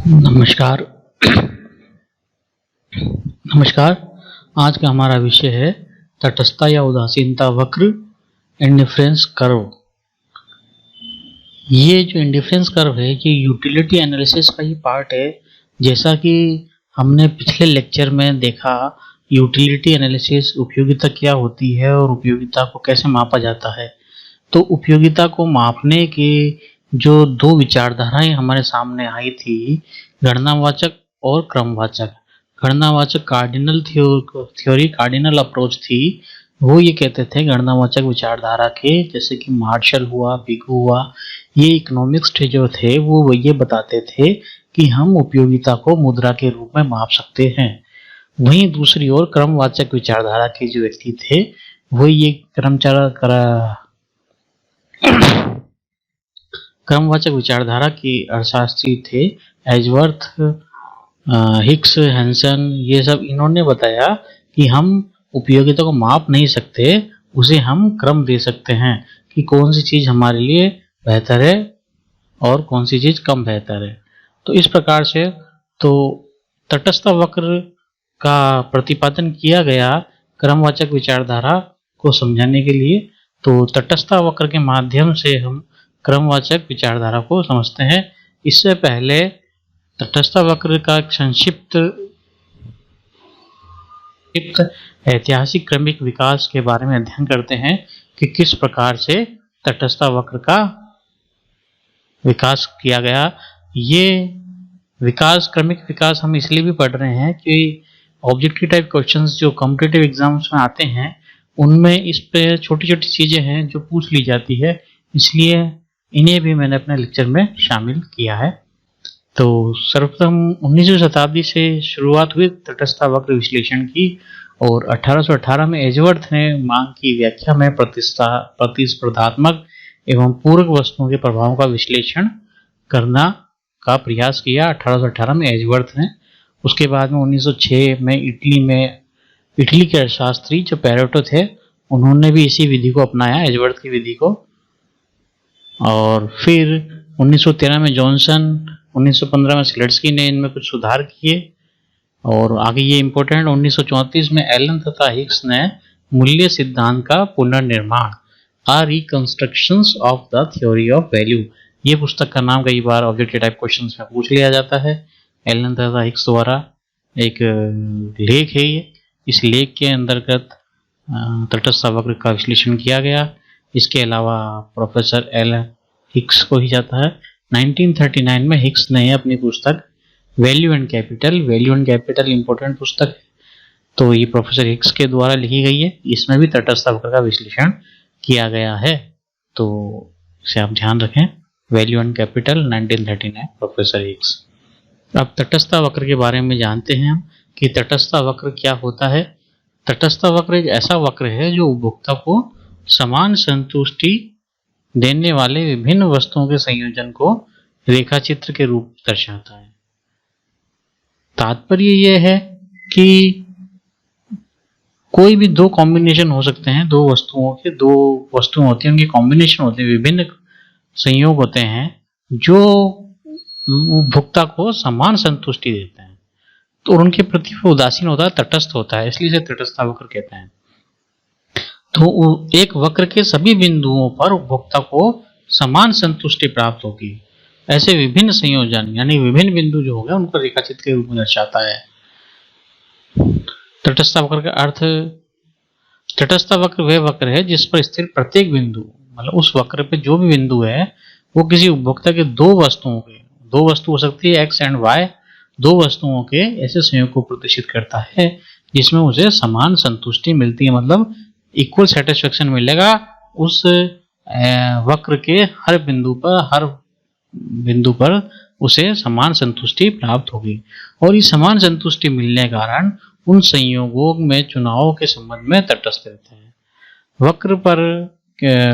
नमस्कार। नमस्कार। आज का हमारा विषय है तटस्थता या उदासीनता वक्र, इंडिफरेंस कर्व। ये जो इंडिफरेंस कर्व है ये यूटिलिटी एनालिसिस का ही पार्ट है। जैसा कि हमने पिछले लेक्चर में देखा, यूटिलिटी एनालिसिस उपयोगिता क्या होती है और उपयोगिता को कैसे मापा जाता है। तो उपयोगिता को मापने के जो दो विचारधाराएं हमारे सामने आई थी, गणनावाचक और क्रमवाचक। गणनावाचक कार्डिनल थ्योरी, कार्डिनल अप्रोच थी। वो ये कहते थे गणनावाचक विचारधारा के, जैसे कि मार्शल हुआ, बिगू हुआ, ये इकोनॉमिक्स के जो थे वो ये बताते थे कि हम उपयोगिता को मुद्रा के रूप में माप सकते हैं। वहीं दूसरी ओर क्रमवाचक विचारधारा के जो व्यक्ति थे वो ये क्रमवाचक विचारधारा के अर्थशास्त्री थे एजवर्थ, हिक्स, हैंसन। ये सब इन्होंने बताया कि हम उपयोगिता को माप नहीं सकते, उसे हम क्रम दे सकते हैं कि कौन सी चीज हमारे लिए बेहतर है और कौन सी चीज कम बेहतर है। तो इस प्रकार से तो तटस्थ वक्र का प्रतिपादन किया गया क्रमवाचक विचारधारा को समझाने के लिए। तो तटस्थ वक्र के माध्यम से हम क्रमवाचक विचारधारा को समझते हैं। इससे पहले तटस्थ वक्र का संक्षिप्त ऐतिहासिक क्रमिक विकास के बारे में अध्ययन करते हैं कि किस प्रकार से तटस्थ वक्र का विकास किया गया। ये विकास, क्रमिक विकास हम इसलिए भी पढ़ रहे हैं कि ऑब्जेक्टिव टाइप क्वेश्चंस जो कॉम्पिटिटिव एग्जाम्स में आते हैं उनमें इस पे छोटी छोटी चीजें हैं जो पूछ ली जाती है, इसलिए इन्हें भी मैंने अपने लेक्चर में शामिल किया है। तो सर्वप्रथम 19वीं शताब्दी से शुरुआत हुई तटस्थ वक्र विश्लेषण की और 1818 में एजवर्थ ने मांग की व्याख्या में प्रतिस्पर्धात्मक एवं पूरक वस्तुओं के प्रभावों का विश्लेषण करना का प्रयास किया। 1818 में एजवर्थ ने। उसके बाद में 1906 में इटली के अर्थशास्त्री जो पेरेटो थे उन्होंने भी इसी विधि को अपनाया, एजवर्थ की विधि को। और फिर 1913 में जॉनसन, 1915 में सिलेट्स्की ने इनमें कुछ सुधार किए। और आगे ये इंपॉर्टेंट, 1934 में एलन तथा हिक्स ने मूल्य सिद्धांत का पुनर्निर्माण, a reconstructions of the theory of value. ये पुस्तक का नाम कई बार ऑब्जेक्टिव टाइप क्वेश्चंस में पूछ लिया जाता है। एलन तथा हिक्स द्वारा एक लेख है ये। इस लेख के अंतर्गत तटस्थ वक्र का विश्लेषण किया गया। इसके अलावा प्रोफेसर एलन हिक्स को ही जाता है। 1939 में हिक्स ने अपनी पुस्तक वैल्यू एंड कैपिटल इंपॉर्टेंट पुस्तक है, तो ये प्रोफेसर हिक्स के द्वारा लिखी गई है। इसमें भी तटस्थ वक्र का विश्लेषण किया गया है, तो इसे आप ध्यान रखें। Value and capital 1939, professor Hicks. अब तटस्थ वक्र के बारे में जानते हैं हम कि तटस्थ वक्र क्या होता है। तटस्थ वक्र एक ऐसा वक्र है जो उपभोक्ता को समान संतुष्टि देने वाले विभिन्न वस्तुओं के संयोजन को रेखाचित्र के रूप में दर्शाता है। तात्पर्य यह है कि कोई भी दो कॉम्बिनेशन हो सकते हैं, दो वस्तुएं होती हैं, उनके कॉम्बिनेशन होते हैं, विभिन्न संयोग होते हैं जो उपभोक्ता को समान संतुष्टि देते हैं, तो उनके प्रति उदासीन होता है, तटस्थ होता है, इसलिए इसे तटस्थ वक्र कहते हैं। तो एक वक्र के सभी बिंदुओं पर उपभोक्ता को समान संतुष्टि प्राप्त होगी। ऐसे विभिन्न संयोजन यानी विभिन्न बिंदु जो हो गए उनको रेखाचित्र के रूप में दर्शाता है। तटस्थ वक्र का अर्थ, तटस्थ वक्र वह वक्र है जिस पर स्थिर प्रत्येक बिंदु, मतलब उस वक्र पे जो भी बिंदु है वो किसी उपभोक्ता के दो वस्तु हो सकती है एक्स एंड वाई, दो वस्तुओं के ऐसे संयोग को प्रदर्शित करता है जिसमें उसे समान संतुष्टि मिलती है, मतलब इक्वल सेटिस्फेक्शन मिलेगा उस वक्र के हर बिंदु पर उसे समान संतुष्टि प्राप्त होगी। और इस समान संतुष्टि मिलने के कारण उन संयोगों में चुनाव के संबंध में तटस्थ रहते हैं। वक्र पर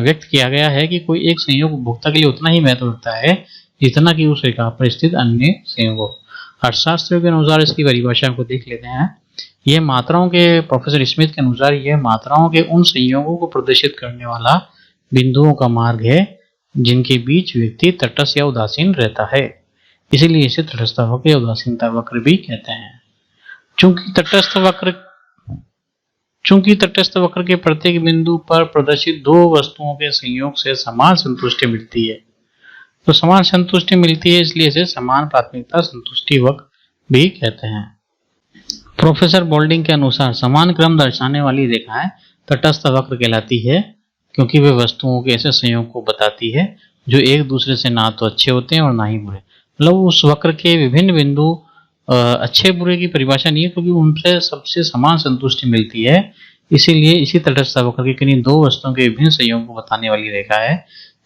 व्यक्त किया गया है कि कोई एक संयोग उपभोक्ता के लिए उतना ही महत्व रखता है जितना कि उस रेखा पर स्थित अन्य संयोगों। अर्थशास्त्रियों के अनुसार इसकी परिभाषा को देख लेते हैं। यह मात्राओं के, प्रोफेसर स्मिथ के अनुसार यह मात्राओं के उन संयोगों को प्रदर्शित करने वाला बिंदुओं का मार्ग है जिनके बीच व्यक्ति तटस्थ या उदासीन रहता है। इसीलिए इसे तटस्थ वक्र या उदासीनता वक्र भी कहते हैं। चूंकि तटस्थ वक्र के प्रत्येक बिंदु पर प्रदर्शित दो वस्तुओं के संयोग से समान संतुष्टि मिलती है, तो समान संतुष्टि मिलती है इसलिए इसे समान प्राथमिकता संतुष्टि वक्र भी कहते हैं। प्रोफेसर बोल्डिंग के अनुसार समान क्रम दर्शाने वाली रेखाएं तटस्थ वक्र कहलाती है, क्योंकि वे वस्तुओं के ऐसे संयोग को बताती है जो एक दूसरे से ना तो अच्छे होते हैं और ना ही बुरे। मतलब उस वक्र के विभिन्न बिंदु अच्छे बुरे की परिभाषा नहीं है, क्योंकि उनसे सबसे समान संतुष्टि मिलती है। इसीलिए इसी तटस्थ वक्र की किन्हीं दो वस्तुओं के विभिन्न संयोग को बताने वाली रेखा है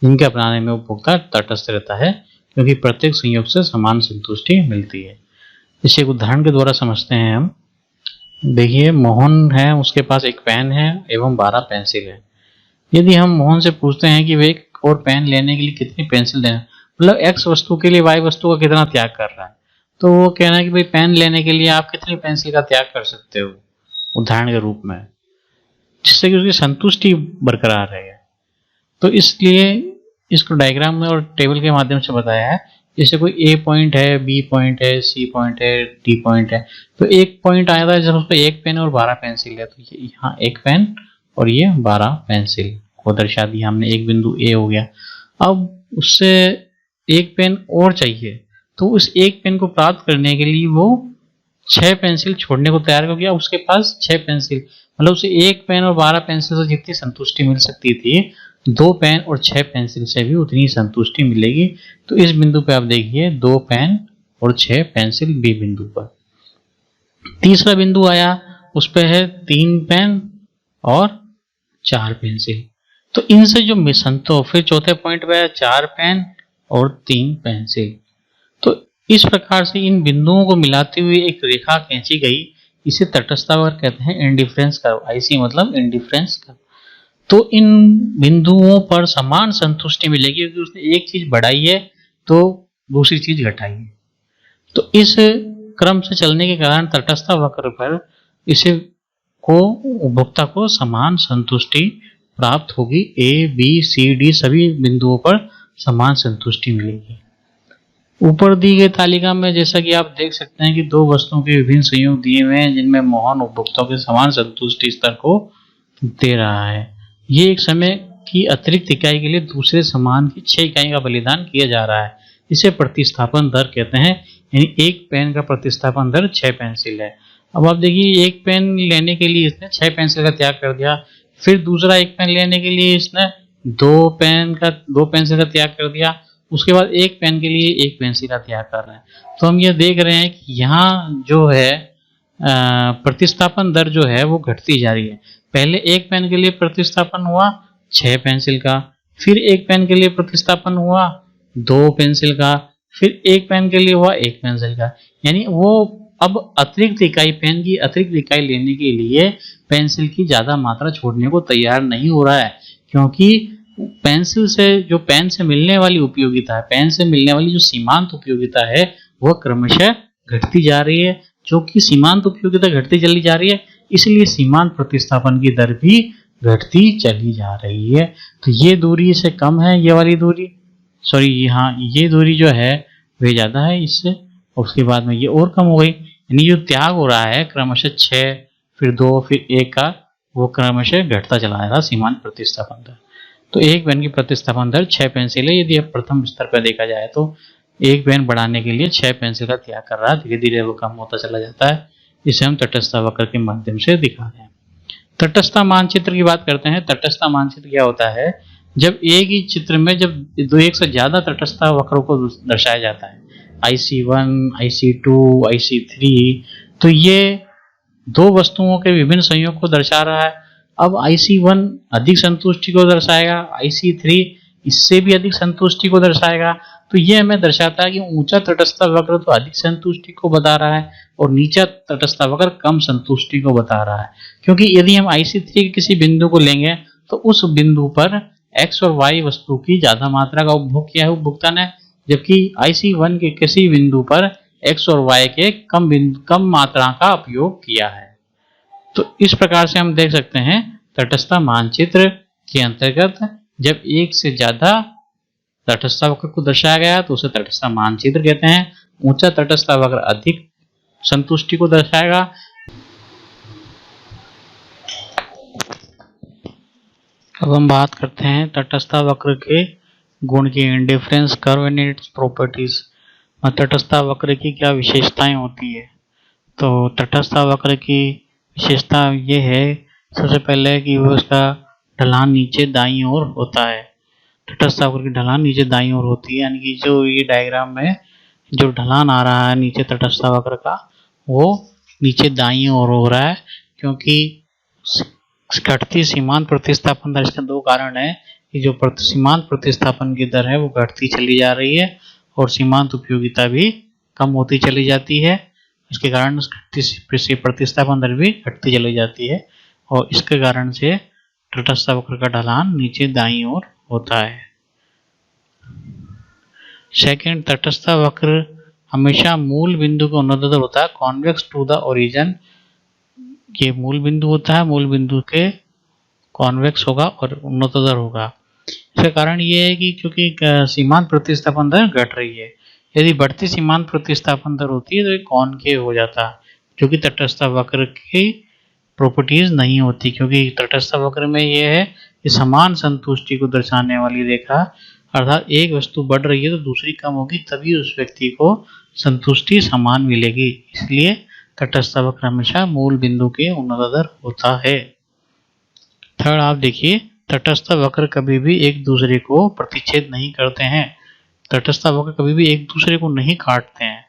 जिनके अपनाने में उपभोक्ता तटस्थ रहता है, क्योंकि प्रत्येक संयोग से समान संतुष्टि मिलती है। इसे एक उदाहरण के द्वारा समझते हैं हम। देखिए, मोहन है, उसके पास एक पेन है एवं 12 पेंसिल है। यदि हम मोहन से पूछते हैं कि वे एक और पेन लेने के लिए कितनी पेंसिल देना, मतलब एक्स वस्तु के लिए वाई वस्तु का कितना त्याग कर रहा है, तो वो कहना है कि भाई पेन लेने के लिए आप कितनी पेंसिल का त्याग कर सकते हो, उदाहरण के रूप में, जिससे कि उसकी संतुष्टि बरकरार रहे। तो इसलिए इसको डायग्राम में और टेबल के माध्यम से बताया है। जैसे कोई ए पॉइंट है, बी पॉइंट है, सी पॉइंट है, डी पॉइंट है, तो एक पॉइंट आया था जब उस पर एक पेन और 12 पेंसिल है, तो ये यहाँ एक पेन और ये 12 पेंसिल को दर्शा दिया हमने, एक बिंदु ए हो गया। अब उससे एक पेन और चाहिए, तो उस एक पेन को प्राप्त करने के लिए वो 6 पेंसिल छोड़ने को तैयार हो गया। उसके पास 6 पेंसिल, मतलब उसे एक पेन और 12 पेंसिल से जितनी संतुष्टि मिल सकती थी, 2 पेन और 6 पेंसिल से भी उतनी संतुष्टि मिलेगी। तो इस बिंदु पे आप देखिए 2 पेन और 6 पेंसिल बी बिंदु पर। तीसरा बिंदु आया, उस पे है 3 पेन और 4 पेंसिल, तो इनसे जो मिसंतो, फिर चौथे पॉइंट पे 4 पेन और 3 पेंसिल। तो इस प्रकार से इन बिंदुओं को मिलाते हुए एक रेखा खींची गई, इसे तटस्थ वक्र कहते हैं। इंडिफरेंस कर्व, आईसी मतलब इंडिफरेंस कर्व। तो इन बिंदुओं पर समान संतुष्टि मिलेगी, क्योंकि उसने एक चीज बढ़ाई है तो दूसरी चीज घटाई है। तो इस क्रम से चलने के कारण तटस्थ वक्र पर इसे को उपभोक्ता को समान संतुष्टि प्राप्त होगी। ए बी सी डी सभी बिंदुओं पर समान संतुष्टि मिलेगी। ऊपर दी गई तालिका में जैसा कि आप देख सकते हैं कि दो वस्तुओं के विभिन्न संयोग दिए हुए हैं, जिनमें मोहन उपभोक्ताओं के समान संतुष्टि स्तर को दे रहा है। ये एक समय की अतिरिक्त इकाई के लिए दूसरे समान की 6 इकाई का बलिदान किया जा रहा है। इसे प्रतिस्थापन दर कहते हैं, यानी एक पेन का प्रतिस्थापन दर 6 पेंसिल है। अब आप देखिए, एक पेन लेने के लिए इसने 6 पेंसिल का त्याग कर दिया, फिर दूसरा एक पेन लेने के लिए इसने 2 पेंसिल का त्याग कर दिया, उसके बाद एक पेन के लिए एक पेंसिल का त्याग कर रहा है। तो हम ये देख रहे हैं कि यहाँ जो है प्रतिस्थापन दर जो है वो घटती जा रही है। पहले एक पेन के लिए प्रतिस्थापन हुआ 6 पेंसिल का, फिर एक पेन के लिए प्रतिस्थापन हुआ 2 पेंसिल का, फिर एक पेन के लिए हुआ 1 पेंसिल का। यानी वो अब अतिरिक्त इकाई, पेन की अतिरिक्त इकाई लेने के लिए पेंसिल की ज्यादा मात्रा छोड़ने को तैयार नहीं हो रहा है, क्योंकि पेंसिल से जो पेन से मिलने वाली उपयोगिता है, पेन से मिलने वाली जो सीमांत उपयोगिता है, वह क्रमशः घटती जा रही है। जो कि सीमांत उपयोगिता घटती चली जा रही है, इसलिए सीमांत प्रतिस्थापन की दर भी घटती चली जा रही है। तो ये दूरी से कम है, ये वाली दूरी, सॉरी यहाँ ये दूरी जो है वह ज्यादा है इससे, और उसके बाद में ये और कम हो गई। यानी जो त्याग हो रहा है क्रमशः 6 फिर 2 फिर 1 का, वो क्रमशः घटता चला जा रहा सीमांत प्रतिस्थापन दर। तो एक पेन की प्रतिस्थापन दर 6 पेंसिल है। यदि प्रथम स्तर पर देखा जाए तो एक पेन बढ़ाने के लिए 6 पेंसिल का त्याग कर रहा है, धीरे धीरे वो कम होता चला जाता है। इसे हम तटस्थ वक्र के माध्यम से दिखा रहे हैं। तटस्थ मानचित्र की बात करते हैं। तटस्थ मानचित्र क्या होता है? जब एक ही चित्र में जब एक से ज्यादा तटस्थ वक्रों को दर्शाया जाता है, IC1, IC2, IC3, तो ये दो वस्तुओं के विभिन्न संयोग को दर्शा रहा है। अब IC1 अधिक संतुष्टि को दर्शाएगा, IC3 इससे भी अधिक संतुष्टि को दर्शाएगा। तो ये हमें दर्शाता है कि ऊंचा तटस्थ वक्र तो अधिक संतुष्टि को बता रहा है और नीचा तटस्थ वक्र कम संतुष्टि को बता रहा है। क्योंकि यदि हम IC3 के किसी बिंदु को लेंगे तो उस बिंदु पर x और y वस्तु की ज्यादा मात्रा का उपभोग किया है उपभोक्ता ने, जबकि IC1 के किसी बिंदु पर x और y के कम मात्रा का उपयोग किया है। तो इस प्रकार से हम देख सकते हैं तटस्थ मानचित्र के अंतर्गत जब एक से ज्यादा तटस्थ वक्र को दर्शाया गया तो उसे तटस्थ मानचित्र कहते हैं। ऊंचा तटस्थ वक्र अधिक संतुष्टि को दर्शाएगा। अब हम बात करते हैं तटस्थ वक्र के गुण की, indifference curve and its properties. तटस्थ वक्र की क्या विशेषताएं होती है? तो तटस्थ वक्र की विशेषता ये है, सबसे पहले कि वो उसका ढलान नीचे दाईं ओर होता है। तटस्थ वक्र की ढलान नीचे दाईं ओर होती है, यानी कि जो ये डायग्राम में जो ढलान आ रहा है नीचे तटस्थ वक्र का, वो नीचे दाईं ओर हो रहा है, क्योंकि घटती सीमांत प्रतिस्थापन दर। इसके दो कारण है कि जो सीमांत प्रतिस्थापन की दर है वो घटती चली जा रही है और सीमांत उपयोगिता भी कम होती चली जाती है। इसके कारण प्रतिस्थापन दर भी घटती चली जाती है और इसके कारण से तटस्थ वक्र का ढलान नीचे दाईं ओर होता है। सेकंड, तटस्थ वक्र हमेशा मूल बिंदु के उन्नततर होता है, कॉन्वेक्स टू द ओरिजिन। ये मूल बिंदु होता है, मूल बिंदु के कॉन्वेक्स होगा और उन्नततर होगा। इसका कारण ये है कि क्योंकि सीमांत प्रतिस्थापन दर घट रही है, यदि बढ़ती सीमांत प्रतिस्थापन दर होती है तो ये कॉनकेव हो जाता है, जो कि तटस्थ वक्र की प्रॉपर्टीज नहीं होती, क्योंकि तटस्थ वक्र में यह है कि समान संतुष्टि को दर्शाने वाली रेखा, अर्थात एक वस्तु बढ़ रही है तो दूसरी कम होगी, तभी उस व्यक्ति को संतुष्टि समान मिलेगी। इसलिए तटस्थ वक्र हमेशा मूल बिंदु के उन्नततर होता है। थर्ड, आप देखिए, तटस्थ वक्र कभी भी एक दूसरे को प्रतिच्छेद नहीं करते हैं। तटस्थ वक्र कभी भी एक दूसरे को नहीं काटते हैं।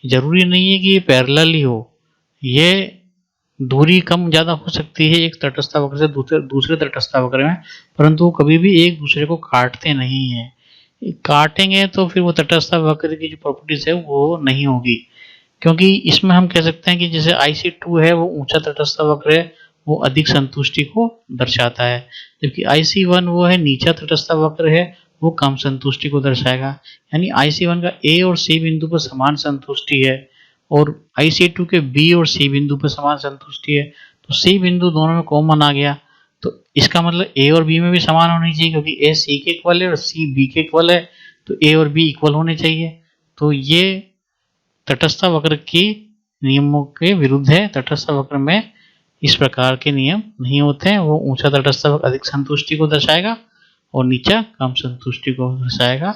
जरूरी नहीं है कि ये पैरेलल ही हो, ये दूरी कम ज्यादा हो सकती है एक तटस्थ वक्र से दूसरे तटस्थ वक्र में, परंतु वो कभी भी एक दूसरे को काटते नहीं है। काटेंगे तो फिर वो तटस्थ वक्र की जो प्रॉपर्टीज है वो नहीं होगी, क्योंकि इसमें हम कह सकते हैं कि जैसे IC2 है वो ऊंचा तटस्थ वक्र है, वो अधिक संतुष्टि को दर्शाता है, जबकि IC1 वो है नीचा तटस्थ वक्र है, वो कम संतुष्टि को दर्शाएगा। यानी IC1 का A और C बिंदु पर समान संतुष्टि है और IC2 के B और C बिंदु पर समान संतुष्टि है, तो C बिंदु दोनों में कॉमन आ गया, तो इसका मतलब A और B में भी समान होनी चाहिए, क्योंकि A C के इक्वल है और C B के इक्वल है, तो A और B इक्वल होने चाहिए। तो ये तटस्थ वक्र की नियमों के विरुद्ध है। तटस्थ वक्र में इस प्रकार के नियम नहीं होते हैं। वो ऊंचा तटस्थ वक्र अधिक संतुष्टि को दर्शाएगा और नीचा कम संतुष्टि को दर्शाएगा।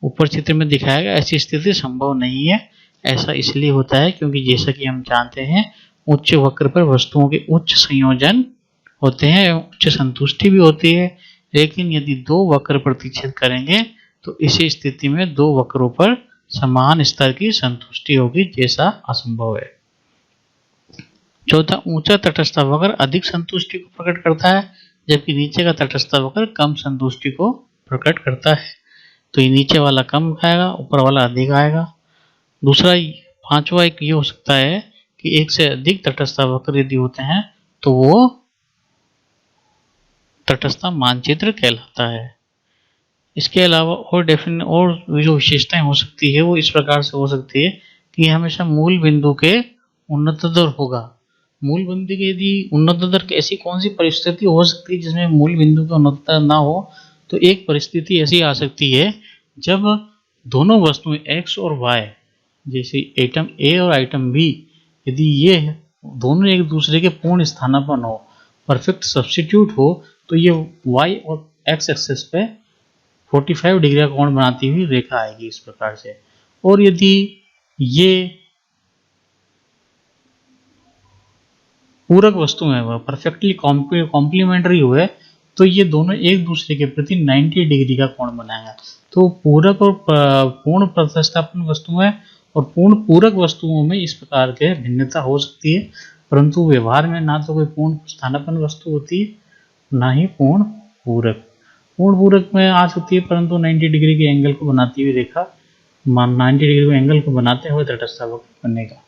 ऊपर चित्र में दिखाया गया ऐसी स्थिति संभव नहीं है। ऐसा इसलिए होता है क्योंकि जैसा कि हम जानते हैं, उच्च वक्र पर वस्तुओं के उच्च संयोजन होते हैं, उच्च संतुष्टि भी होती है, लेकिन यदि दो वक्र प्रतिच्छेद करेंगे तो इसी स्थिति में दो वक्रों पर समान स्तर की संतुष्टि होगी, जैसा असंभव है। चौथा, ऊंचा तटस्थ वक्र अधिक संतुष्टि को प्रकट करता है, जबकि नीचे का तटस्थ वक्र कम संतुष्टि को प्रकट करता है। तो ये नीचे वाला कम आएगा, ऊपर वाला अधिक आएगा। दूसरा, पांचवा एक ये हो सकता है कि एक से अधिक तटस्थ वक्र यदि होते हैं तो वो तटस्थ मानचित्र कहलाता है। इसके अलावा और जो विशेषताएं हो सकती है वो इस प्रकार से हो सकती है कि हमेशा मूल बिंदु के उन्नततर होगा। मूल बिंदु की यदि उन्नततर ऐसी कौन सी परिस्थिति हो सकती है जिसमें मूल बिंदु का उन्नततर ना हो? तो एक परिस्थिति ऐसी आ सकती है जब दोनों वस्तुएं x और y, जैसे आइटम A और आइटम B, यदि ये दोनों एक दूसरे के पूर्ण स्थानापन्न हो, परफेक्ट सब्स्टिट्यूट हो, तो ये y और x एक्सिस पे 45 डिग्री का कोण बनाती हुई रेखा आएगी इस प्रकार से। और यदि ये पूरक वस्तु है, वह परफेक्टली कॉम्प्लीमेंट्री हुए, तो ये दोनों एक दूसरे के प्रति 90 डिग्री का कोण बनाएगा। तो पूरक और पूर्ण प्रतिस्थापन वस्तुएं और पूर्ण पूरक वस्तुओं में इस प्रकार के भिन्नता हो सकती है, परंतु व्यवहार में ना तो कोई पूर्ण स्थानापन्न वस्तु होती है, ना ही पूर्ण पूरक। पूर्ण पूरक में आ सकती है, परंतु 90 डिग्री के एंगल को बनाती हुई रेखा 90 डिग्री के एंगल को बनाते हुए तटस्थ वक्र बनेगा।